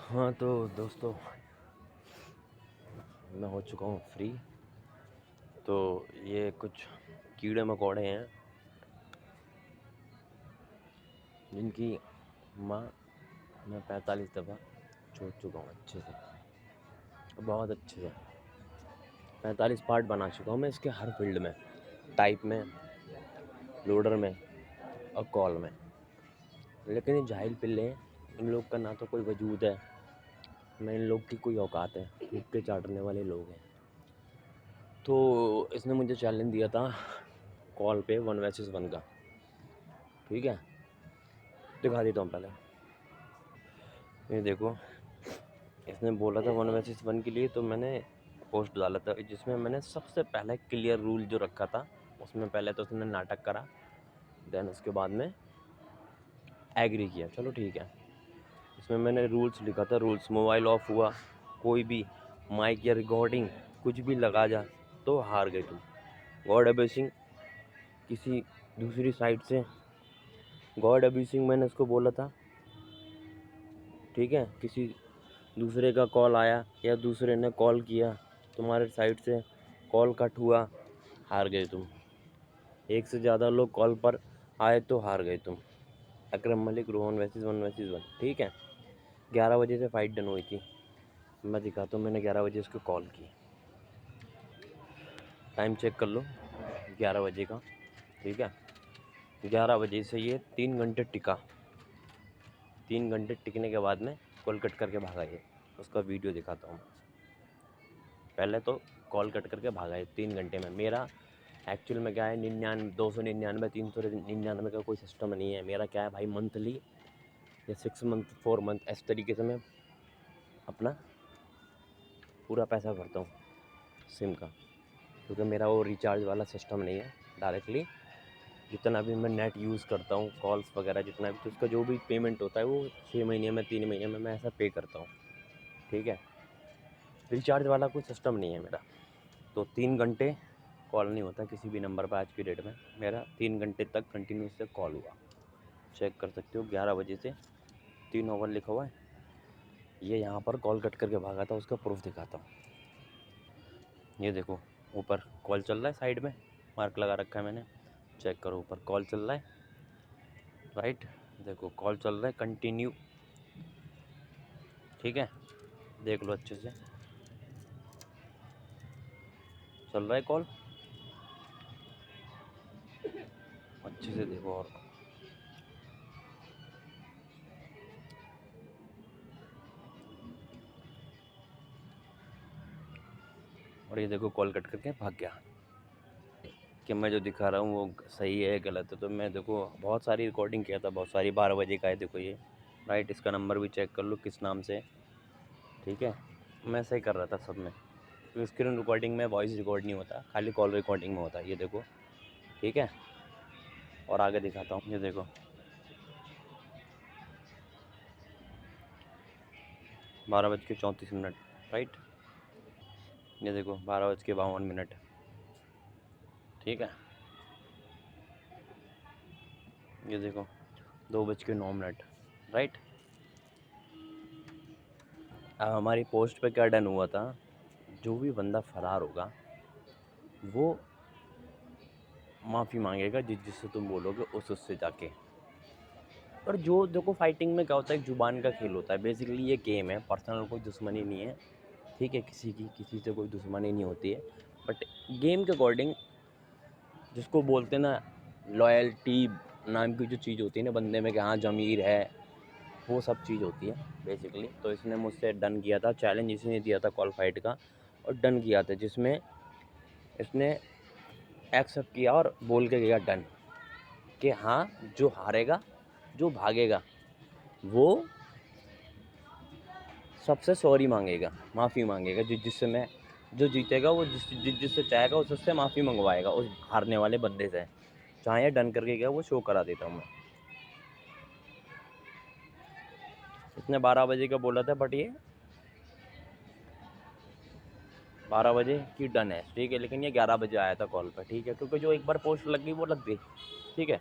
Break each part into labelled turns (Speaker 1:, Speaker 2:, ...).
Speaker 1: हाँ तो दोस्तों, मैं हो चुका हूँ फ्री। तो ये कुछ कीड़े मकोड़े हैं जिनकी माँ मैं 45 दफ़ा छोड़ चुका हूँ अच्छे से, बहुत अच्छे से। 45 पार्ट बना चुका हूँ मैं इसके, हर फील्ड में, टाइप में, लोडर में और कॉल में। लेकिन ये जाहिल पिल्ले हैं, इन लोग का ना तो कोई वजूद है, ना इन लोग की कोई औकात है, हुक्के चाटने वाले लोग हैं। तो इसने मुझे चैलेंज दिया था कॉल पे 1 वर्सेस 1 का। ठीक है, दिखा देता हूँ पहले। ये देखो, इसने बोला था 1 वर्सेस 1 के लिए, तो मैंने पोस्ट डाला था जिसमें मैंने सबसे पहले क्लियर रूल जो रखा था, उसमें पहले तो उसने नाटक करा, देन उसके बाद में एग्री किया, चलो ठीक है। इसमें मैंने रूल्स लिखा था, रूल्स मोबाइल ऑफ हुआ, कोई भी माइक या रिकॉर्डिंग कुछ भी लगा जा तो हार गए तुम। गॉड अब्यूसिंग किसी दूसरी साइड से, गॉड अब्यूसिंग मैंने उसको बोला था, ठीक है। किसी दूसरे का कॉल आया या दूसरे ने कॉल किया, तुम्हारे साइड से कॉल कट हुआ, हार गए तुम। एक से ज़्यादा लोग कॉल पर आए तो हार गए तुम। अकरम मलिक, रोहन वर्सेस 1 वर्सेस 1, ठीक है। 11 बजे से फाइट डन हुई थी, मैं दिखाता हूँ। मैंने 11 बजे उसको कॉल की, टाइम चेक कर लो, 11 बजे का, ठीक है। 11 बजे से ये 3 घंटे टिका। 3 घंटे टिकने के बाद में कॉल कट करके भागा ये, उसका वीडियो दिखाता हूँ। पहले तो कॉल कट करके भागा है 3 घंटे में। मेरा एक्चुअल में क्या है, 299, 399 का कोई सिस्टम नहीं है। मेरा क्या है भाई, मंथली या 6 मंथ 4 मंथ इस तरीके से मैं अपना पूरा पैसा भरता हूँ सिम का, क्योंकि मेरा वो रिचार्ज वाला सिस्टम नहीं है। डायरेक्टली जितना भी मैं नेट यूज़ करता हूँ, कॉल्स वगैरह जितना भी, तो उसका जो भी पेमेंट होता है वो 6 महीने में, 3 महीने में मैं ऐसा पे करता हूँ, ठीक है। रिचार्ज वाला कोई सिस्टम नहीं है मेरा। तो 3 घंटे कॉल नहीं होता किसी भी नंबर पर आज की डेट में। मेरा 3 घंटे तक कंटिन्यूस से कॉल हुआ, चेक कर सकते हो। 11 बजे से 3 ओवर लिखा हुआ है, ये यहाँ पर कॉल कट करके भागा था, उसका प्रूफ दिखाता हूँ। ये देखो, ऊपर कॉल चल रहा है, साइड में मार्क लगा रखा है मैंने, चेक करो, ऊपर कॉल चल रहा है, राइट। देखो कॉल चल रहा है कंटिन्यू, ठीक है। देख लो अच्छे से, चल रहा है कॉल, अच्छे से देखो। और ये देखो कॉल कट करके भाग गया। कि मैं जो दिखा रहा हूँ वो सही है गलत है, तो मैं देखो बहुत सारी रिकॉर्डिंग किया था, बहुत सारी। 12 बजे का है, देखो ये, राइट। इसका नंबर भी चेक कर लो किस नाम से, ठीक है। मैं सही कर रहा था सब में, क्योंकि स्क्रीन रिकॉर्डिंग में वॉइस रिकॉर्ड नहीं होता, खाली कॉल रिकॉर्डिंग में होता है। ये देखो, ठीक है। और आगे दिखाता हूँ, ये देखो 12:34, राइट। ये देखो 12:52, ठीक है। ये देखो 2:09, राइट। अब हमारी पोस्ट पे क्या डन हुआ था, जो भी बंदा फरार होगा वो माफ़ी मांगेगा जिससे तुम बोलोगे उससे जाके। और जो देखो, फाइटिंग में क्या होता है, एक जुबान का खेल होता है बेसिकली। ये गेम है, पर्सनल कोई दुश्मनी नहीं है, ठीक है। किसी से कोई दुश्मनी नहीं होती है, बट गेम के अकॉर्डिंग जिसको बोलते हैं ना, लॉयल्टी नाम की जो चीज़ होती है ना बंदे में, कि हाँ ज़मीर है, वो सब चीज़ होती है बेसिकली। तो इसने मुझसे डन किया था, चैलेंज इसने दिया था कॉल फाइट का, और डन किया था, जिसमें इसने एक्सेप्ट किया और बोल के गया डन, कि हाँ जो हारेगा, जो भागेगा, वो सबसे सॉरी मांगेगा, माफ़ी मांगेगा। जिससे मैं, जो जीतेगा वो जिससे चाहेगा उससे माफ़ी मंगवाएगा, उस हारने वाले बंदे से। चाहे डन करके गया, वो शो करा देता हूँ मैं। इसने 12 बजे का बोला था, बट ये 12 बजे की डन है, ठीक है। लेकिन ये 11 बजे आया था कॉल पर, ठीक है, क्योंकि जो एक बार पोस्ट लग गई वो लग गई, ठीक है।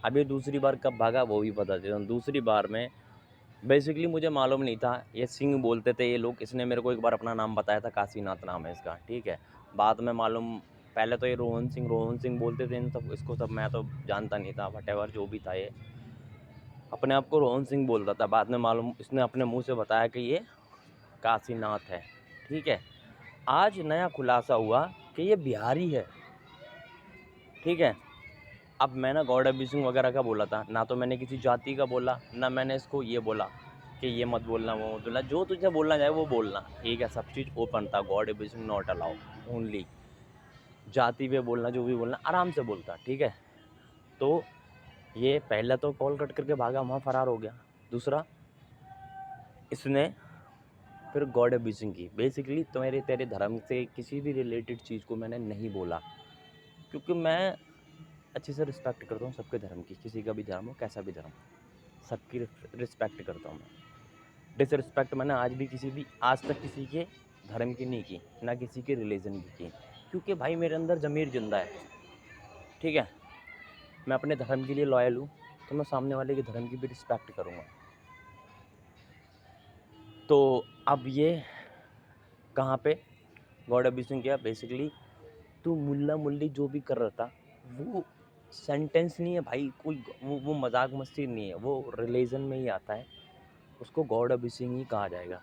Speaker 1: अब ये दूसरी बार कब भागा वो भी बता देता हूँ। दूसरी बार में बेसिकली मुझे मालूम नहीं था ये सिंह बोलते थे ये लोग। इसने मेरे को एक बार अपना नाम बताया था, काशीनाथ नाम है इसका, ठीक है। बाद में मालूम, पहले तो ये रोहन सिंह बोलते थे, इन सब इसको सब मैं तो जानता नहीं था, वटेवर जो भी था ये अपने आप को रोहन सिंह बोलता था। बाद में मालूम इसने अपने मुंह से बताया कि ये काशीनाथ है, ठीक है। आज नया खुलासा हुआ कि ये बिहारी है, ठीक है। अब मैंने गॉड अब्यूजिंग वगैरह का बोला था ना, तो मैंने किसी जाति का बोला ना, मैंने इसको ये बोला कि ये मत बोलना वो मत बोलना, जो तुझे बोलना चाहे वो बोलना, ठीक है। सब चीज़ ओपन था, God abusing not allow, only जाति पे बोलना, जो भी बोलना आराम से बोलता, ठीक है। तो ये पहला तो कॉल कट करके भागा, वहाँ फरार हो गया। दूसरा इसने फिर गॉड अब्यूजिंग की। बेसिकली तो मेरे तेरे धर्म से किसी भी रिलेटेड चीज़ को मैंने नहीं बोला, क्योंकि मैं अच्छे से रिस्पेक्ट करता हूँ सबके धर्म की, किसी का भी धर्म हो, कैसा भी धर्म, सबकी रिस्पेक्ट करता हूँ मैं। डिसरिस्पेक्ट मैंने आज तक किसी के धर्म की नहीं की, ना किसी के रिलीजन की, क्योंकि भाई मेरे अंदर ज़मीर जिंदा है, ठीक है। मैं अपने धर्म के लिए लॉयल हूँ, तो मैं सामने वाले के धर्म की भी रिस्पेक्ट करूँगा। तो अब ये कहाँ पे गॉड अब्यूजिंग किया? बेसिकली तो मुल्ला मुल्ली जो भी कर रहा था वो सेंटेंस नहीं है भाई, कोई वो मजाक मस्ती नहीं है, वो रिलीजन में ही आता है, उसको गॉड अब्यूजिंग ही कहा जाएगा।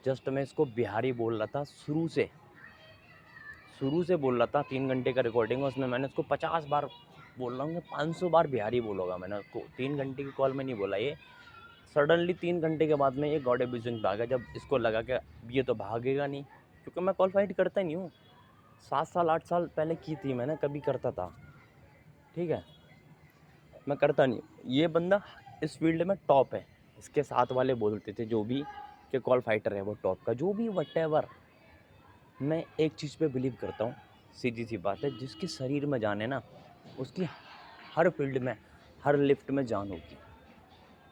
Speaker 1: जस्ट मैं इसको बिहारी बोल रहा था, शुरू से बोल रहा था। 3 घंटे का रिकॉर्डिंग है, उसमें मैंने उसको 50 बार बोल रहा हूँ, 500 बार बिहारी बोलूँगा मैंने उसको। 3 घंटे की कॉल में नहीं बोला ये, सडनली 3 घंटे के बाद में ये गॉड अब्यूजिंग भागा, जब इसको लगा कि ये तो भागेगा नहीं, क्योंकि मैं कॉल फाइट करता ही नहीं हूँ। 7 साल 8 साल पहले की थी मैंने, कभी करता था, ठीक है। मैं करता नहीं। ये बंदा इस फील्ड में टॉप है, इसके साथ वाले बोलते थे जो भी कि कॉल फाइटर है वो टॉप का, जो भी वटेवर। मैं एक चीज़ पे बिलीव करता हूँ, सीधी सी बात है, जिसके शरीर में जान है ना, उसकी हर फील्ड में, हर लिफ्ट में जान होगी,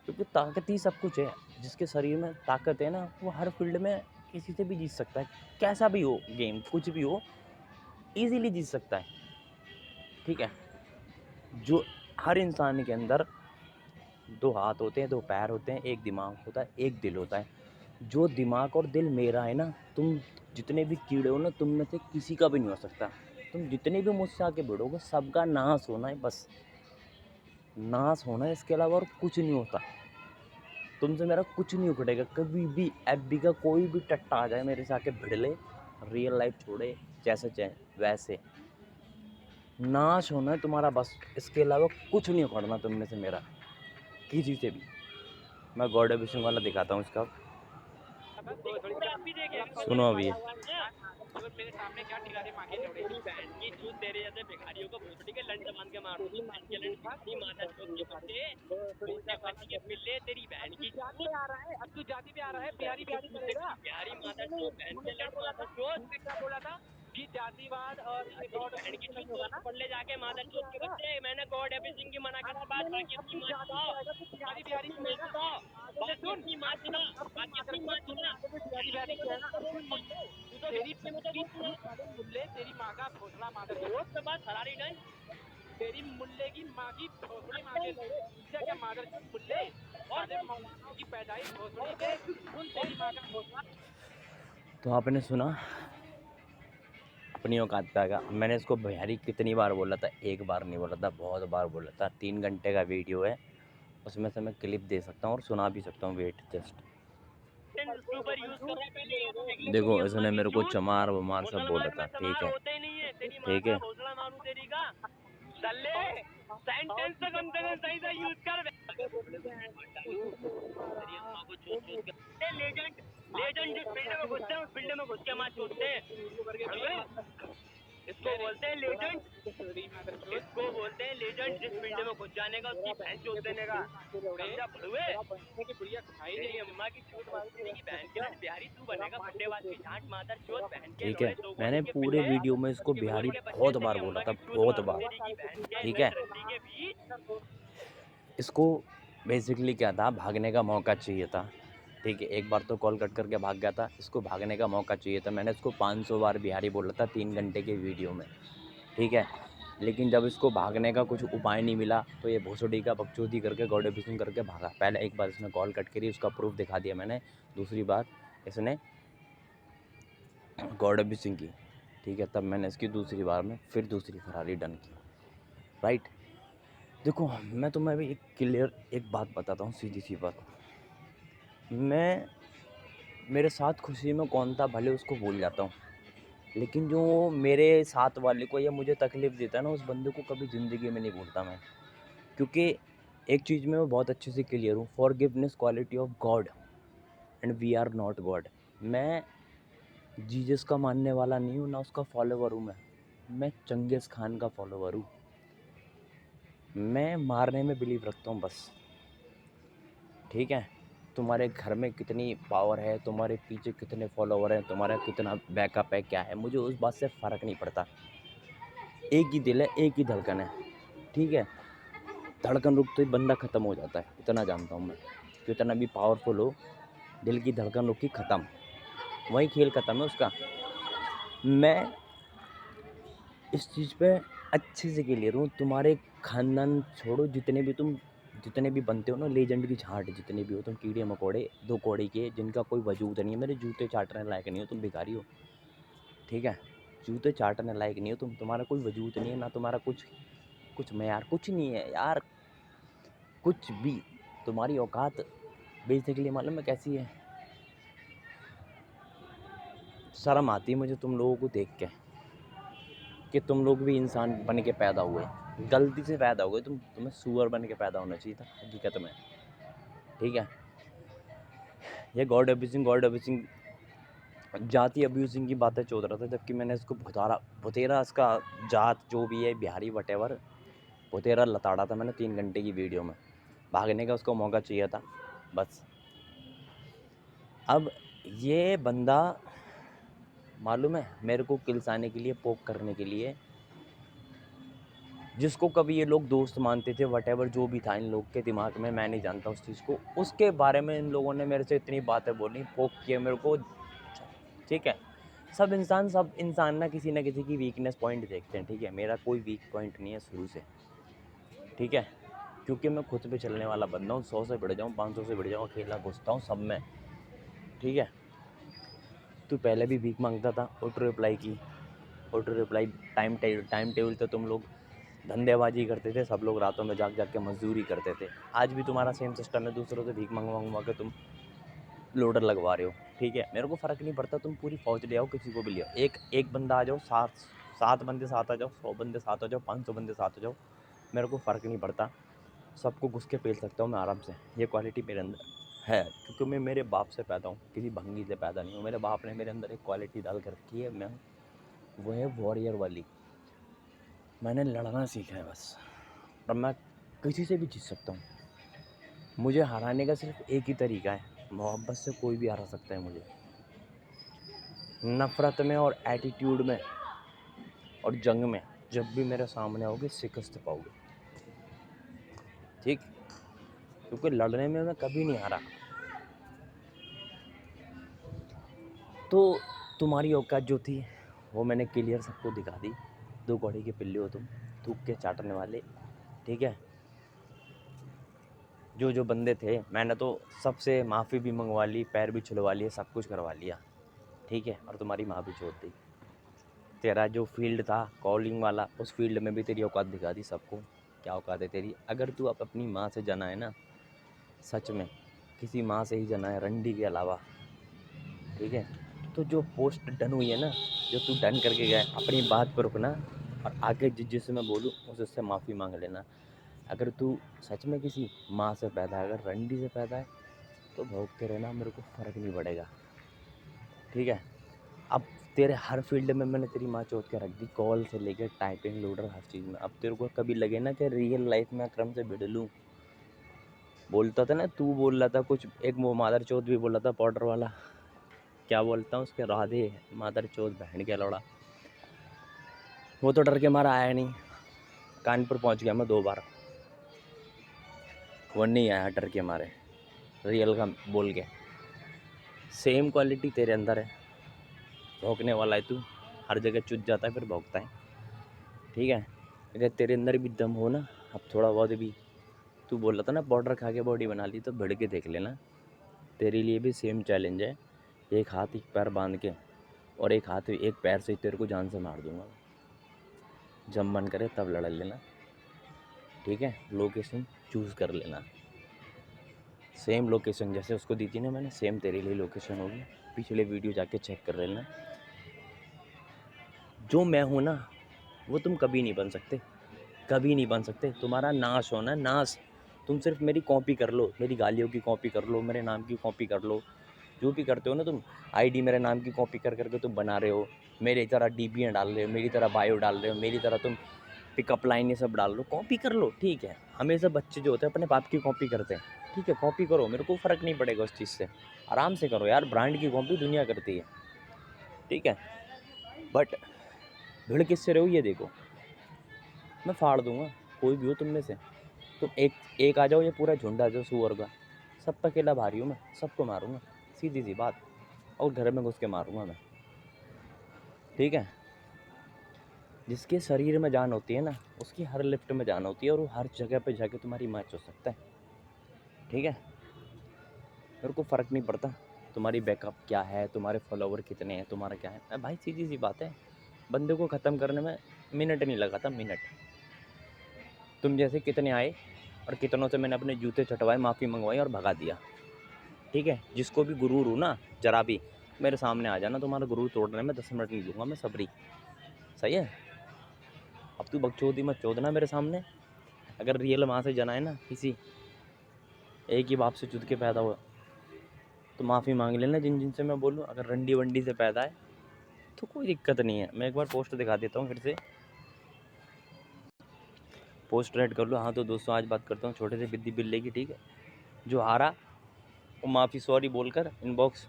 Speaker 1: क्योंकि ताकत ही सब कुछ है। जिसके शरीर में ताकत है ना, वो हर फील्ड में किसी से भी जीत सकता है, कैसा भी हो गेम, कुछ भी हो, ईजीली जीत सकता है, ठीक है। जो हर इंसान के अंदर 2 हाथ होते हैं, 2 पैर होते हैं, एक दिमाग होता है, एक दिल होता है। जो दिमाग और दिल मेरा है ना, तुम जितने भी कीड़े हो ना, तुम में से किसी का भी नहीं हो सकता। तुम जितने भी मुझसे आके भिड़ोगे, सबका नाश होना है, बस नाश होना है, इसके अलावा और कुछ नहीं होता। तुमसे मेरा कुछ नहीं उखड़ेगा कभी भी। एफबी का कोई भी टट्टा आ जाए मेरे से आके भिड़ ले, रियल लाइफ छोड़े, जैसे चाहे वैसे नाश होना है तुम्हारा, बस इसके अलावा कुछ नहीं उखड़ना तुम में से मेरा, किसी से भी। मैं गॉड अब्यूजिंग वाला दिखाता हूँ इसका, सुनो अभी।
Speaker 2: मेरे सामने क्या ठिकाने मांगे जोड़े बहन की चूत तेरे जैसे भिखारियों को भोसड़ी के लंड बांध के मार दूंगी बहन के लंड भिखारी माता चौथ के बच्चे भूखे बच्चे के पिल्ले तेरी बहन की चूत आ रहा है। अब तू जाति पे आ रहा है, बिहारी बिहारी करेगा, बिहारी माता चौथ बहन के लंड माता चौथ। क्या बोला था कि जातिवाद और ये गॉड बहन की चूत दोस्त पढ़ ले जाके माता चौथ के बच्चे। मैंने गॉड एवरीथिंग की मना करा, बात बाकी अपनी मां सुनाओ, बिहारी बिहारी सुनेगा, बाकी अपनी मां सुना, बाकी अपनी मां सुना। बिहारी बिहारी तू तो गरीब से मुल्ले तेरी माँ का भोसड़ा मादर रोज के बाद फरारी नहीं, तेरी मुल्ले की माँ की भोसड़ी मांगे क्या मादर मुल्ले और मौलानाओं की पैदाइश भोसड़ी पे सुन तेरी माँ का भोसड़ा।
Speaker 1: तो आपने सुना अपनी औकात पे आ गया। मैंने इसको बिहारी कितनी बार बोला था? एक बार नहीं बोला था, बहुत बार बोला था। 3 घंटे का वीडियो है, उसमें से मैं क्लिप दे सकता हूँ और सुना भी सकता हूँ। वेट जस्ट देखो, इसने मेरे को चमार वमार सब बोला था, ठीक है, ठीक है।
Speaker 2: सेंटेंस तो कम से कम सही से यूज कर। लेजेंड लेजेंड जिस फील्ड में घुसते हैं उस फील्ड में घुस के मार छूटते हैं। इसको बोलते हैं लेजेंड, इसको बोलते हैं लेजेंड, जिस फील्ड में घुस जाने का उसकी बहन चोट देने का। समझा भड़ुए? तेरी अम्मा की चोट मारने की बहन के बिहारी तू बनेगा फट्टेबाज की झांट मादर चोट बहन के
Speaker 1: ठीक है,
Speaker 2: लोड़े दो
Speaker 1: मैंने
Speaker 2: के
Speaker 1: पूरे
Speaker 2: पिल्ले
Speaker 1: वीडियो में इसको
Speaker 2: उसके
Speaker 1: बिहारी
Speaker 2: बोल के बच्चे
Speaker 1: बहुत बार
Speaker 2: तेरी
Speaker 1: बोला
Speaker 2: अम्मा
Speaker 1: था,
Speaker 2: की चोट
Speaker 1: बहुत
Speaker 2: मारू
Speaker 1: बार,
Speaker 2: तेरी की बहन के
Speaker 1: ठीक है।
Speaker 2: रंडी के बीच।
Speaker 1: इसको बेसिकली क्या था, भागने का मौका चाहिए था, ठीक है। एक बार तो कॉल कट करके भाग गया था, इसको भागने का मौका चाहिए था। मैंने इसको 500 बार बिहारी बोला था 3 घंटे के वीडियो में, ठीक है। लेकिन जब इसको भागने का कुछ उपाय नहीं मिला तो ये भोसड़ी का बकचोदी करके गॉड अब्यूजिंग करके भागा। पहले एक बार इसने कॉल कट करी, उसका प्रूफ दिखा दिया मैंने। दूसरी बार इसने गॉड अब्यूजिंग की, ठीक है, तब मैंने इसकी दूसरी बार में फिर दूसरी फरारी डन की, राइट। देखो मैं तुम्हें अभी एक क्लियर एक बात बताता हूँ, सीधी सी बात। मैं मेरे साथ खुशी में कौन था भले उसको भूल जाता हूँ, लेकिन जो मेरे साथ वाले को या मुझे तकलीफ़ देता है ना, उस बंदे को कभी ज़िंदगी में नहीं भूलता मैं। क्योंकि एक चीज़ में मैं बहुत अच्छे से क्लियर हूँ, forgiveness quality of God and we are not God. मैं जीसस का मानने वाला नहीं हूँ, ना उसका फॉलोवर हूँ। मैं चंगेज़ खान का फॉलोवर हूँ। मैं मारने में बिलीव रखता हूँ बस, ठीक है। तुम्हारे घर में कितनी पावर है, तुम्हारे पीछे कितने फॉलोवर हैं, तुम्हारा कितना बैकअप है, क्या है, मुझे उस बात से फ़र्क नहीं पड़ता। एक ही दिल है, एक ही धड़कन है, ठीक है। धड़कन रुकते ही बंदा ख़त्म हो जाता है, इतना जानता हूँ मैं। कितना भी पावरफुल हो, दिल की धड़कन रुकी ख़त्म, वही खेल ख़त्म है उसका। मैं इस चीज़ पे अच्छे से क्लियर हूँ। तुम्हारे खानदान छोड़ो, जितने भी बनते हो ना, लेजेंड की झांट जितने भी हो तुम, कीड़े मकोड़े दो कौड़ी के, जिनका कोई वजूद नहीं है, मेरे जूते चाटने लायक नहीं हो तुम, भिखारी हो, ठीक है। जूते चाटने लायक नहीं हो तुम, तुम्हारा कोई वजूद नहीं है, ना तुम्हारा कुछ मयार कुछ नहीं है यार, कुछ भी। तुम्हारी औकात बेसिकली मालूम है कैसी है? शर्म आती है मुझे तुम लोगों को देख के कि तुम लोग भी इंसान बन के पैदा हुए, गलती से पैदा हुए तुम, तुम्हें सूअर बन के पैदा होना चाहिए था हकीकत में, ठीक है। ये गॉड अब्यूजिंग जाति अब्यूजिंग की बातें चोद रहा था, जबकि मैंने इसको भुतेरा इसका जात जो भी है, बिहारी वटेवर, भुतेरा लताड़ा था मैंने 3 घंटे की वीडियो में। भागने का उसको मौका चाहिए था बस। अब ये बंदा मालूम है मेरे को किलसाने के लिए, पोक करने के लिए, जिसको कभी ये लोग दोस्त मानते थे, वटेवर जो भी था इन लोग के दिमाग में, मैं नहीं जानता उस चीज़ को, उसके बारे में इन लोगों ने मेरे से इतनी बातें बोली, पोक किए मेरे को, ठीक है। सब इंसान ना किसी की वीकनेस पॉइंट देखते हैं, ठीक है। मेरा कोई वीक पॉइंट नहीं है शुरू से, ठीक है, क्योंकि मैं खुद पे चलने वाला बंदा हूँ। 100 से बढ़ जाऊँ, 500 से बढ़ जाऊँ, अकेला घुसता हूँ सब में, ठीक है। तू पहले भी भीख मांगता था, ऑटो रिप्लाई टाइम टेबल तो तुम लोग धंधेबाजी करते थे, सब लोग रातों में जाग के मजदूरी करते थे। आज भी तुम्हारा सेम सिस्टम है, दूसरों से भीख मंगवा के तुम लोडर लगवा रहे हो, ठीक है। मेरे को फ़र्क नहीं पड़ता, तुम पूरी फौज ले आओ, किसी को भी ले आओ, एक बंदा आ जाओ, 7 बंदे साथ आ जाओ, 100 बंदे साथ आ जाओ, 500 बंदे साथ आ जाओ, मेरे को फ़र्क नहीं पड़ता। सबको घुस के पेल सकता हूँ मैं आराम से। ये क्वालिटी मेरे अंदर है, क्योंकि मैं मेरे बाप से पैदा हूँ, किसी भंगी से पैदा नहीं हूँ। मेरे बाप ने मेरे अंदर एक क्वालिटी डाल कर रखी है, मैं वो है वॉरियर वाली। मैंने लड़ना सीखा है बस, और मैं किसी से भी जीत सकता हूँ। मुझे हराने का सिर्फ एक ही तरीका है, मोहब्बत से कोई भी हरा सकता है मुझे। नफ़रत में और एटीट्यूड में और जंग में जब भी मेरे सामने आओगे, शिकस्त पाओगे, ठीक। क्योंकि लड़ने में मैं कभी नहीं हारा। तो तुम्हारी औकात जो थी वो मैंने क्लियर सबको दिखा दी। 2 कौड़ी के पिल्ले हो तुम, थूक के चाटने वाले, ठीक है। जो बंदे थे मैंने तो सबसे माफ़ी भी मंगवा ली, पैर भी छुलवा लिए, सब कुछ करवा लिया, ठीक है। और तुम्हारी माँ भी छोड़ दी। तेरा जो फील्ड था कॉलिंग वाला, उस फील्ड में भी तेरी औकात दिखा दी सबको, क्या औकात है तेरी। अगर तू अब अपनी माँ से जना है ना, सच में किसी माँ से ही जना है रंडी के अलावा, ठीक है, तो जो पोस्ट डन हुई है ना, जो तू डन करके गया है, अपनी बात पर रुकना, और आगे जिससे मैं बोलूँ उससे माफ़ी मांग लेना। अगर तू सच में किसी माँ से पैदा है, अगर रंडी से पैदा है, तो भौंकते रहना, मेरे को फ़र्क नहीं पड़ेगा, ठीक है। अब तेरे हर फील्ड में मैंने तेरी माँ चोद के रख दी, कॉल से लेकर टाइपिंग, लोडर, हर चीज़ में। अब तेरे को कभी लगे ना कि रियल लाइफ में अकरम से भिड़ लूँ, बोलता था ना, तू बोल रहा था कुछ, एक वो मादर चौथ भी बोल रहा था, पाउडर वाला, क्या बोलता हूँ उसके, राधे मादर चौथ बहन के लौड़ा, वो तो डर के मारा आया नहीं। कानपुर पहुँच गया मैं 2 बार, वो नहीं आया डर के मारे, रियल का बोल के। सेम क्वालिटी तेरे अंदर है, भौंकने वाला है तू, हर जगह चुज जाता है फिर भौंकता है, ठीक है। अगर तेरे अंदर भी दम हो ना, अब थोड़ा बहुत भी, तू बोल रहा था ना पाउडर खा के बॉडी बना ली, तो भिड़ के देख लेना, तेरे लिए भी सेम चैलेंज है। एक हाथ एक पैर बांध के और एक हाथ एक पैर से तेरे को जान से मार दूंगा। जब मन करे तब लड़ लेना, ठीक है। लोकेशन चूज़ कर लेना, सेम लोकेशन जैसे उसको दी थी ना मैंने, सेम तेरे लिए लोकेशन होगी। पिछले वीडियो जाके चेक कर लेना। जो मैं हूँ ना, वो तुम कभी नहीं बन सकते, कभी नहीं बन सकते। तुम्हारा नाश होना, नाश। तुम सिर्फ मेरी कॉपी कर लो, मेरी गालियों की कॉपी कर लो, मेरे नाम की कॉपी कर लो, जो भी करते हो ना तुम। आईडी मेरे नाम की कॉपी कर करके तुम बना रहे हो, मेरी तरह डीपीएं डाल रहे हो, मेरी तरह बायो डाल रहे हो, मेरी तरह तुम पिकअप लाइन ये सब डाल लो। कॉपी कर लो, ठीक है। हमेशा बच्चे जो होते हैं अपने बाप की कॉपी करते हैं, ठीक है। कॉपी करो, मेरे को फ़र्क नहीं पड़ेगा उस चीज़ से, आराम से करो यार। ब्रांड की कॉपी दुनिया करती है, ठीक है। बट भिड़ किससे रहो ये देखो, मैं फाड़ दूंगा। कोई भी हो तुम में से, तुम एक एक आ जाओ या पूरा झुंड आ जाओ सुअर का, सब पे अकेला भारी हूँ मैं, सबको मारूंगा, सीधी सी बात। और घर में घुस के मारूंगा मैं, ठीक है। जिसके शरीर में जान होती है ना, उसकी हर लिफ्ट में जान होती है, और वो हर जगह पे जाके तुम्हारी मैच हो सकता है, ठीक है। मेरे को फ़र्क नहीं पड़ता तुम्हारी बैकअप क्या है, तुम्हारे फॉलोवर कितने हैं, तुम्हारा क्या है। भाई सीधी सी बात है, बंदे को ख़त्म करने में मिनट नहीं लगा था, मिनट। तुम जैसे कितने आए और कितनों से मैंने अपने जूते चटवाए, माफ़ी मंगवाई और भगा दिया, ठीक है। जिसको भी गुरूर हो ना जरा भी, मेरे सामने आ जाना, तुम्हारा गुरूर तोड़ने में 10 मिनट नहीं दूंगा मैं, सबरी। सही है। अब तू बकचोदी मत चोदना मेरे सामने। अगर रियल माँ से जना है ना किसी, एक ही बाप से चुद के पैदा हुआ, तो माफ़ी मांग लेना जिन जिन से मैं बोलूँ। अगर रंडी वंडी से पैदा है तो कोई दिक्कत नहीं है। मैं एक बार पोस्ट दिखा देता हूँ फिर से, पोस्ट रेड कर लो। हाँ तो दोस्तों आज बात करता हूँ छोटे से बिद्दी बिल्ले की, ठीक है। जो हारा वो माफ़ी सॉरी बोलकर इनबॉक्स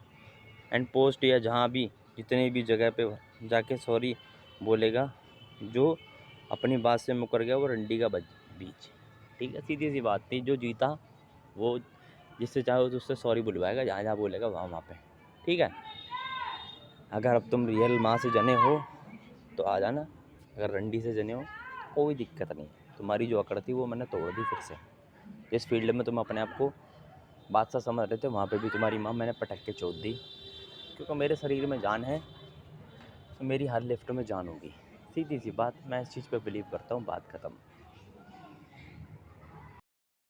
Speaker 1: एंड पोस्ट या जहाँ भी जितने भी जगह पे जाके सॉरी बोलेगा। जो अपनी बात से मुकर गया वो रंडी का बीच, ठीक है। सीधी सी बात थी। जो जीता वो जिससे चाहे तो उससे सॉरी बुलवाएगा, जहाँ जहाँ बोलेगा वहाँ वहाँ पे, ठीक है। अगर अब तुम रियल माँ से जने हो तो आ जाना, अगर रंडी से जने हो कोई दिक्कत नहीं। तुम्हारी जो अकड़ थी वो मैंने तोड़ दी फिर से। जिस फील्ड में तुम अपने आप को बादशाह समझ रहे थे, वहाँ पे भी तुम्हारी माँ मैंने पटक के चोद दी। क्योंकि मेरे शरीर में जान है तो मेरी हर लिफ्ट में जान होगी, सीधी सी बात। मैं इस चीज़ पे बिलीव करता हूँ, बात ख़त्म।